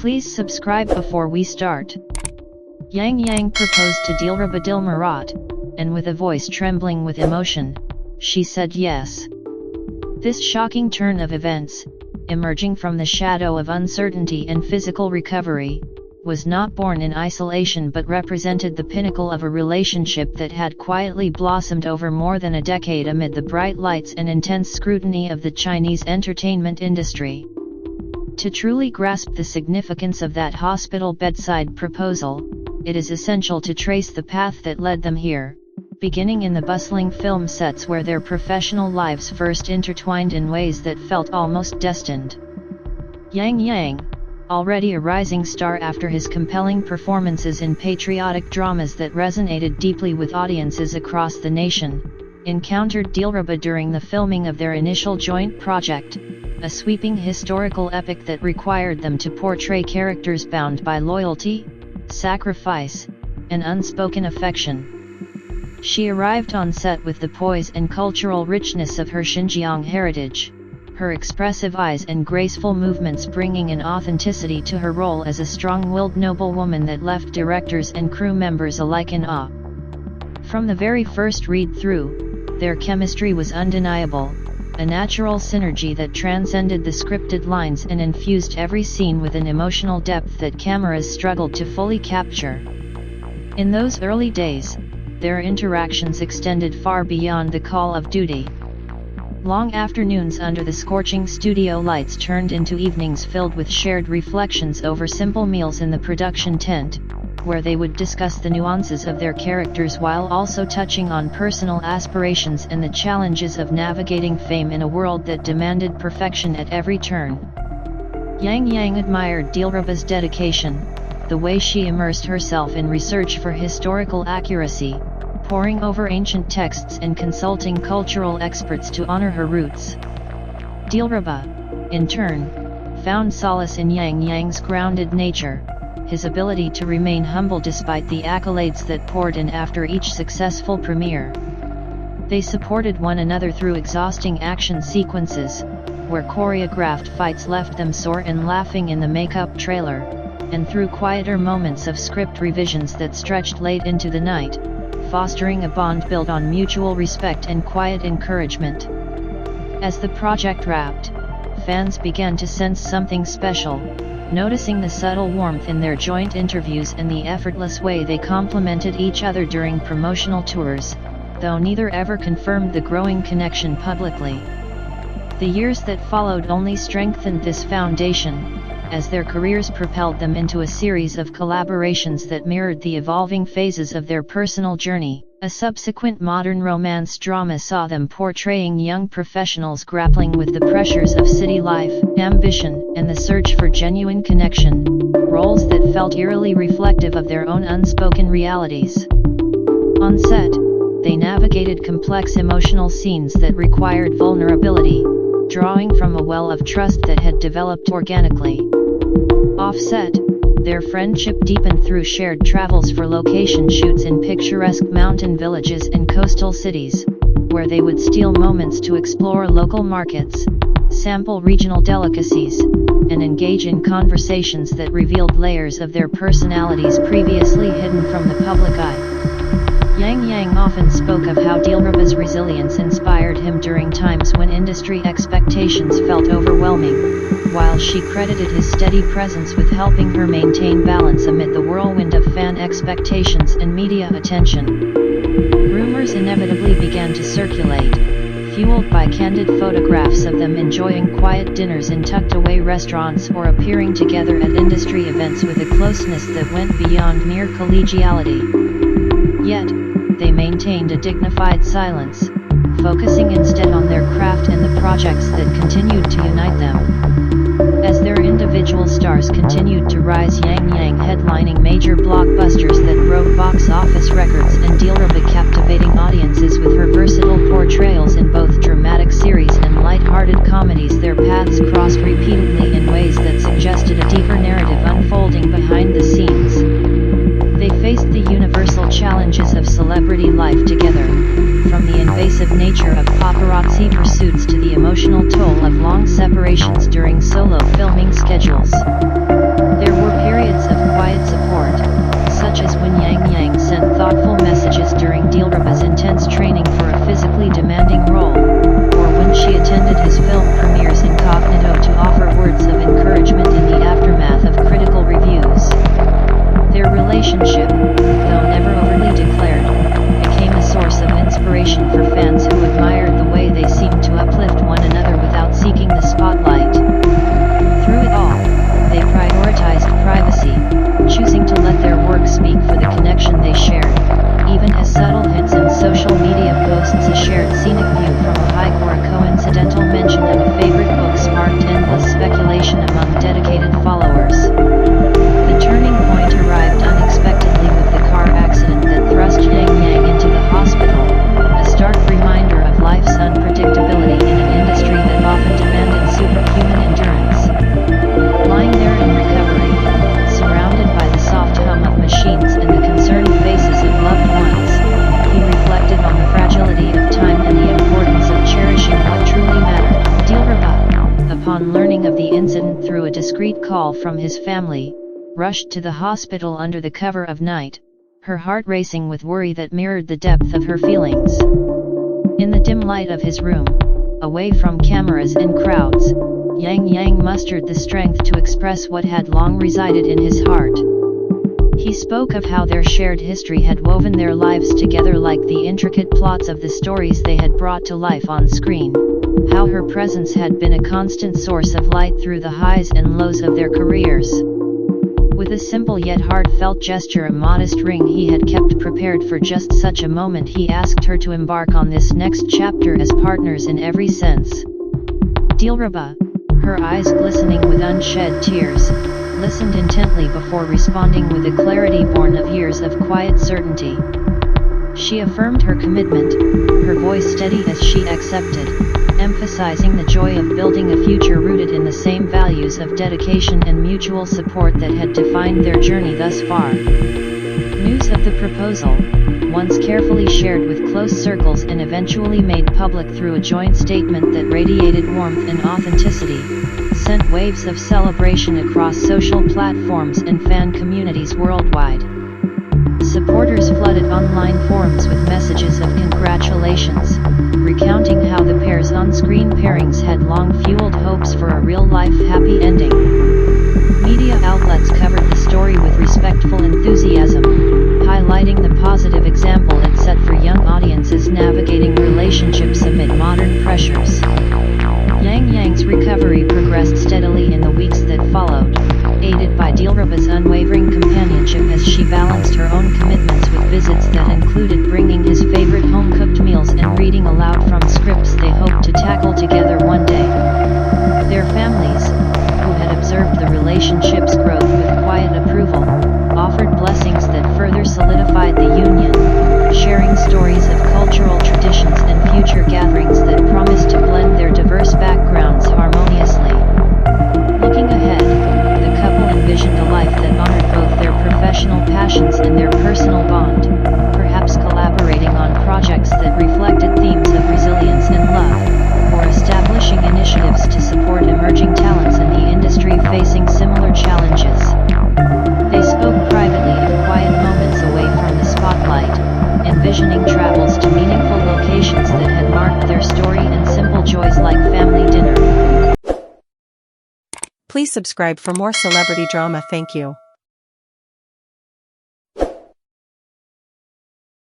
Please subscribe before we start. Yang proposed to Dilraba Dilmurat, and with a voice trembling with emotion, she said yes. This shocking turn of events, emerging from the shadow of uncertainty and physical recovery, was not born in isolation but represented the pinnacle of a relationship that had quietly blossomed over more than a decade amid the bright lights and intense scrutiny of the Chinese entertainment industry. To truly grasp the significance of that hospital bedside proposal, it is essential to trace the path that led them here, beginning in the bustling film sets where their professional lives first intertwined in ways that felt almost destined. Yang, already a rising star after his compelling performances in patriotic dramas that resonated deeply with audiences across the nation, encountered Dilraba during the filming of their initial joint project, a sweeping historical epic that required them to portray characters bound by loyalty, sacrifice, and unspoken affection. She arrived on set with the poise and cultural richness of her Xinjiang heritage, her expressive eyes and graceful movements bringing an authenticity to her role as a strong-willed noblewoman that left directors and crew members alike in awe. From the very first read-through, their chemistry was undeniable, a natural synergy that transcended the scripted lines and infused every scene with an emotional depth that cameras struggled to fully capture. In those early days, their interactions extended far beyond the call of duty. Long afternoons under the scorching studio lights turned into evenings filled with shared reflections over simple meals in the production tent, where they would discuss the nuances of their characters while also touching on personal aspirations and the challenges of navigating fame in a world that demanded perfection at every turn. Yang admired Dilraba's dedication, the way she immersed herself in research for historical accuracy, poring over ancient texts and consulting cultural experts to honor her roots. Dilraba, in turn, found solace in Yang's grounded nature, his ability to remain humble despite the accolades that poured in after each successful premiere. They supported one another through exhausting action sequences, where choreographed fights left them sore and laughing in the makeup trailer, and through quieter moments of script revisions that stretched late into the night, fostering a bond built on mutual respect and quiet encouragement. As the project wrapped, fans began to sense something special, noticing the subtle warmth in their joint interviews and the effortless way they complemented each other during promotional tours, though neither ever confirmed the growing connection publicly. The years that followed only strengthened this foundation, as their careers propelled them into a series of collaborations that mirrored the evolving phases of their personal journey. A subsequent modern romance drama saw them portraying young professionals grappling with the pressures of city life, ambition, and the search for genuine connection, roles that felt eerily reflective of their own unspoken realities. On set, they navigated complex emotional scenes that required vulnerability, drawing from a well of trust that had developed organically. Off-set, their friendship deepened through shared travels for location shoots in picturesque mountain villages and coastal cities, where they would steal moments to explore local markets, sample regional delicacies, and engage in conversations that revealed layers of their personalities previously hidden from the public eye. Yang often spoke of how Dilraba's resilience inspired him during times when industry expectations felt overwhelming, while she credited his steady presence with helping her maintain balance amid the whirlwind of fan expectations and media attention. Rumors inevitably began to circulate, fueled by candid photographs of them enjoying quiet dinners in tucked-away restaurants or appearing together at industry events with a closeness that went beyond mere collegiality. Yet, they maintained a dignified silence, focusing instead on their craft and the projects that continued to unite them. As their individual stars continued to rise, Yang headlining major blockbusters that broke box office records and Dilraba captivating audiences with her versatile portrayals in both dramatic series and light-hearted comedies, their paths crossed repeatedly in ways that suggested a deeper narrative unfolding behind the scenes. They faced the universal challenges of celebrity life together, from the invasive nature of paparazzi pursuits to the emotional toll of long separations during solo filming schedules. Their admiration among dedicated followers. The turning point arrived unexpectedly with the car accident that thrust Yang into the hospital, a stark reminder of life's unpredictability in an industry that often demanded superhuman endurance. Lying there in recovery, surrounded by the soft hum of machines and the concerned faces of loved ones, he reflected on the fragility of time and the importance of cherishing what truly mattered. Dilraba, upon learning of the incident through a discreet call from his family, rushed to the hospital under the cover of night, her heart racing with worry that mirrored the depth of her feelings. In the dim light of his room, away from cameras and crowds, Yang mustered the strength to express what had long resided in his heart. He spoke of how their shared history had woven their lives together like the intricate plots of the stories they had brought to life on screen, how her presence had been a constant source of light through the highs and lows of their careers. With a simple yet heartfelt gesture, a modest ring he had kept prepared for just such a moment, he asked her to embark on this next chapter as partners in every sense. Dilraba, her eyes glistening with unshed tears, listened intently before responding with a clarity born of years of quiet certainty. She affirmed her commitment, her voice steady as she accepted, emphasizing the joy of building a future rooted in the same values of dedication and mutual support that had defined their journey thus far. News of the proposal, once carefully shared with close circles and eventually made public through a joint statement that radiated warmth and authenticity, sent waves of celebration across social platforms and fan communities worldwide. Supporters flooded online forums with messages of congratulations, recounting how the pair's on-screen pairings had long fueled hopes for a real-life happy ending. Media outlets covered the story with respectful enthusiasm, highlighting the positive example it set for young audiences navigating relationships amid modern pressures. Yang's recovery progressed steadily in the weeks that followed, aided by Dilraba's unwavering companionship as she balanced her own commitments with visits that included bringing his favorite home-cooked meals and reading aloud from scripts they hoped to tackle together one day. Their families, who had observed the relationship's growth with quiet approval, offered blessings that further solidified the union, sharing stories of cultural traditions and future gatherings that promised to blend their diverse backgrounds harmoniously. Looking ahead, the couple envisioned a life that honored both their professional passions and their personal bond, perhaps collaborating on projects that reflected themes of resilience and love, or establishing initiatives to support emerging talents in the industry facing similar challenges. They spoke privately of quiet moments away from the spotlight, envisioning travels to meaningful locations that had marked their story and simple joys like family dinner. Please subscribe for more celebrity drama. Thank you.